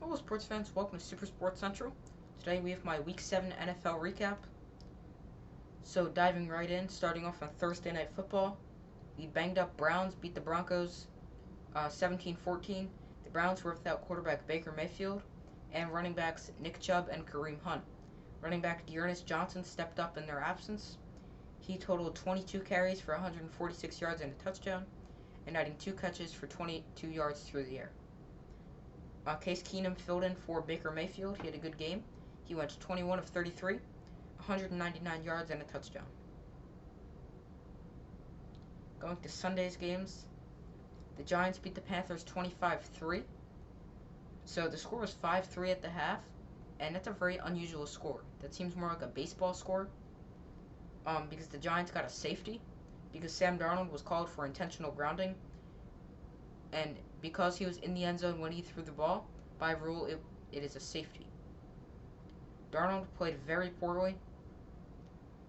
Hello, sports fans. Welcome to Super Sports Central. Today we have my Week 7 NFL recap. So, diving right in, starting off on Thursday Night Football, the banged up Browns beat the Broncos 17-14. The Browns were without quarterback Baker Mayfield and running backs Nick Chubb and Kareem Hunt. Running back Dearness Johnson stepped up in their absence. He totaled 22 carries for 146 yards and a touchdown, and adding 2 catches for 22 yards through the air. Case Keenum filled in for Baker Mayfield. He had a good game. He went 21 of 33, 199 yards and a touchdown. Going to Sunday's games, the Giants beat the Panthers 25-3. So the score was 5-3 at the half, and that's a very unusual score. That seems more like a baseball score, because the Giants got a safety, because Sam Darnold was called for intentional grounding, and because he was in the end zone when he threw the ball, by rule, it is a safety. Darnold played very poorly.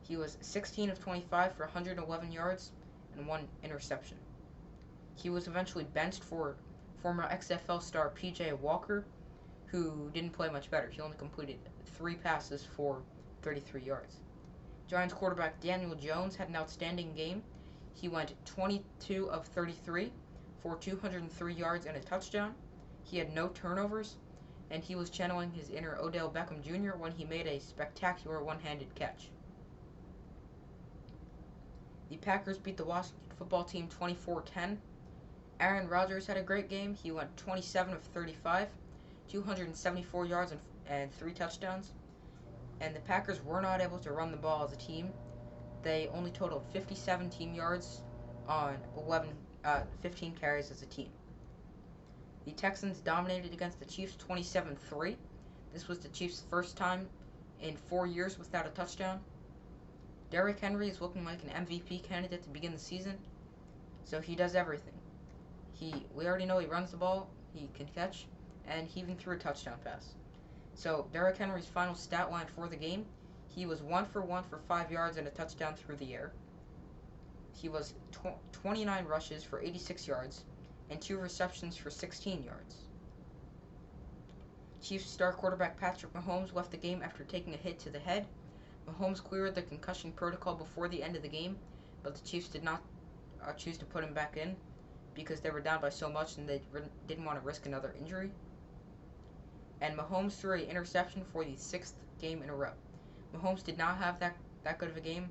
He was 16 of 25 for 111 yards and 1 interception. He was eventually benched for former XFL star P.J. Walker, who didn't play much better. He only completed 3 passes for 33 yards. Giants quarterback Daniel Jones had an outstanding game. He went 22 of 33 for 203 yards and a touchdown. He had no turnovers, and he was channeling his inner Odell Beckham Jr. when he made a spectacular one-handed catch. The Packers beat the Washington football team 24-10. Aaron Rodgers had a great game. He went 27 of 35, 274 yards and 3 touchdowns. And the Packers were not able to run the ball as a team. They only totaled 57 team yards on 15 carries as a team. The Texans dominated against the Chiefs 27-3. This was the Chiefs' first time in 4 years without a touchdown. Derrick Henry is looking like an MVP candidate to begin the season, so he does everything. We already know he runs the ball, he can catch, and he even threw a touchdown pass. So Derrick Henry's final stat line for the game, he was 1 for 1 for 5 yards and a touchdown through the air. He was 29 rushes for 86 yards and 2 receptions for 16 yards. Chiefs star quarterback Patrick Mahomes left the game after taking a hit to the head. Mahomes cleared the concussion protocol before the end of the game, but the Chiefs did not choose to put him back in because they were down by so much and they didn't want to risk another injury. And Mahomes threw an interception for the 6th game in a row. Mahomes did not have that good of a game.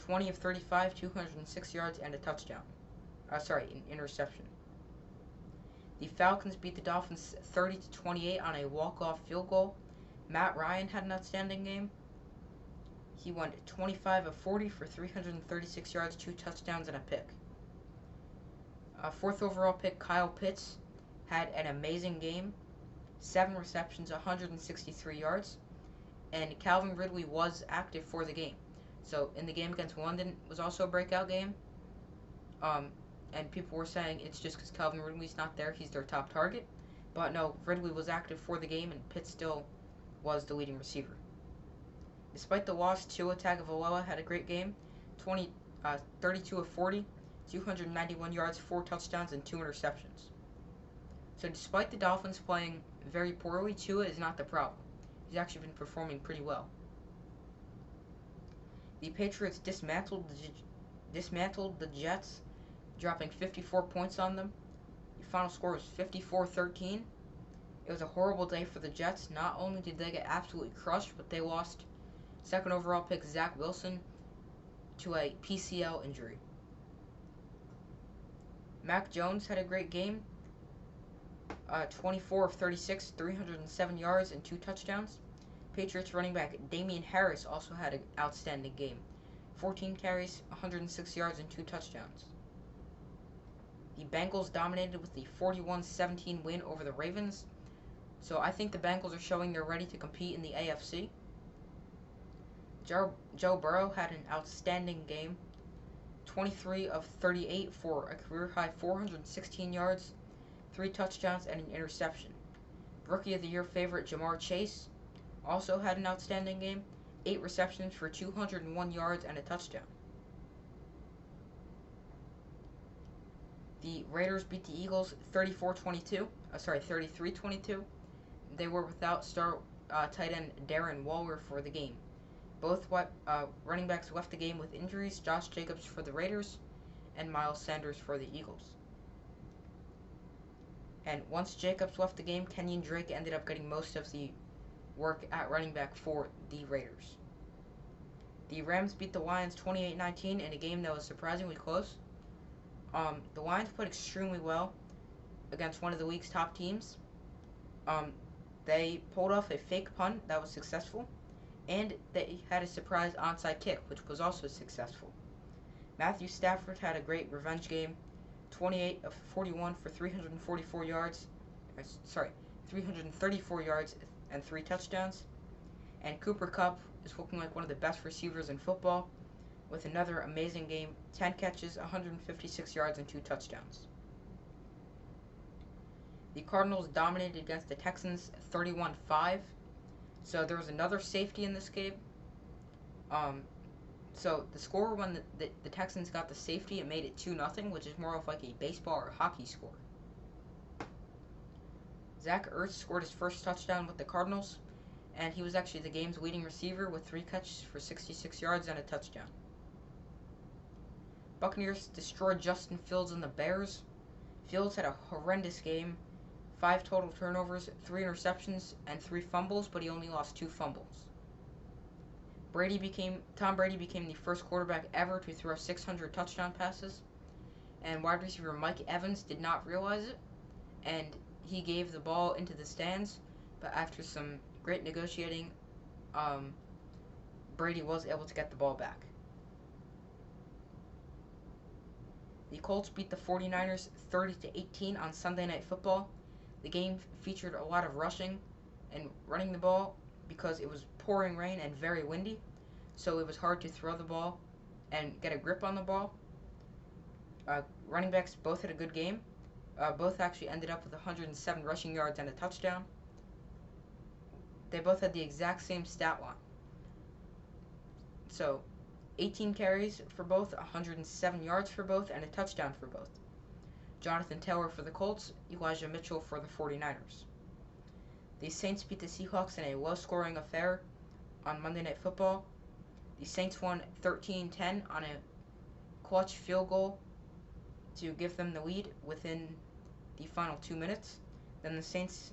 20 of 35, 206 yards, and a touchdown. An interception. The Falcons beat the Dolphins 30-28 on a walk-off field goal. Matt Ryan had an outstanding game. He went 25 of 40 for 336 yards, 2 touchdowns, and a pick. 4th overall pick Kyle Pitts had an amazing game. 7 receptions, 163 yards. And Calvin Ridley was active for the game. So, in the game against London was also a breakout game. And people were saying it's just because Calvin Ridley's not there, he's their top target. But no, Ridley was active for the game, and Pitt still was the leading receiver. Despite the loss, Tua Tagovailoa had a great game. 32 of 40, 291 yards, 4 touchdowns, and 2 interceptions. So despite the Dolphins playing very poorly, Tua is not the problem. He's actually been performing pretty well. The Patriots dismantled the Jets, dropping 54 points on them. The final score was 54-13. It was a horrible day for the Jets. Not only did they get absolutely crushed, but they lost 2nd overall pick Zach Wilson to a PCL injury. Mac Jones had a great game. 24 of 36, 307 yards, and 2 touchdowns. Patriots running back Damian Harris also had an outstanding game. 14 carries, 106 yards, and 2 touchdowns. The Bengals dominated with the 41-17 win over the Ravens. So I think the Bengals are showing they're ready to compete in the AFC. Joe Burrow had an outstanding game. 23 of 38 for a career-high 416 yards, 3 touchdowns, and an interception. Rookie of the Year favorite Jamar Chase also had an outstanding game. 8 receptions for 201 yards and a touchdown. The Raiders beat the Eagles 33-22. they were without star tight end Darren Waller for the game. Both running backs left the game with injuries: Josh Jacobs for the Raiders and Miles Sanders for the Eagles. And once Jacobs left the game, Kenyon Drake ended up getting most of the work at running back for the Raiders. The Rams beat the Lions 28-19 in a game that was surprisingly close. The Lions played extremely well against one of the league's top teams. They pulled off a fake punt that was successful, and they had a surprise onside kick, which was also successful. Matthew Stafford had a great revenge game, 28 of 41 for 334 yards, 334 yards and 3 touchdowns. And Cooper Kupp is looking like one of the best receivers in football with another amazing game, 10 catches, 156 yards, and 2 touchdowns. The Cardinals dominated against the Texans 31-5. So there was another safety in this game. So the score when the Texans got the safety, it made it 2-0, which is more of like a baseball or hockey score. Zach Ertz scored his first touchdown with the Cardinals, and he was actually the game's leading receiver with 3 catches for 66 yards and a touchdown. Buccaneers destroyed Justin Fields and the Bears. Fields had a horrendous game, 5 total turnovers, 3 interceptions, and 3 fumbles, but he only lost 2 fumbles. Tom Brady became the first quarterback ever to throw 600 touchdown passes, and wide receiver Mike Evans did not realize it, and he gave the ball into the stands, but after some great negotiating, Brady was able to get the ball back. The Colts beat the 49ers 30-18 on Sunday Night Football. The game featured a lot of rushing and running the ball because it was pouring rain and very windy, so it was hard to throw the ball and get a grip on the ball. Running backs both had a good game. Both actually ended up with 107 rushing yards and a touchdown. They both had the exact same stat line. So, 18 carries for both, 107 yards for both, and a touchdown for both. Jonathan Taylor for the Colts, Elijah Mitchell for the 49ers. The Saints beat the Seahawks in a low-scoring affair on Monday Night Football. The Saints won 13-10 on a clutch field goal to give them the lead within the final 2 minutes. Then the Saints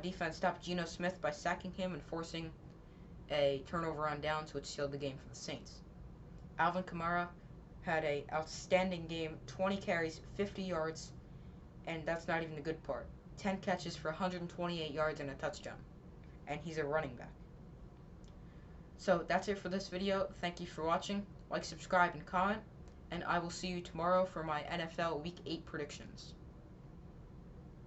defense stopped Geno Smith by sacking him and forcing a turnover on downs, which sealed the game for the Saints. Alvin Kamara had an outstanding game, 20 carries, 50 yards, and that's not even the good part. 10 catches for 128 yards and a touchdown, and he's a running back. So that's it for this video. Thank you for watching. Like, subscribe, and comment, and I will see you tomorrow for my NFL Week 8 predictions.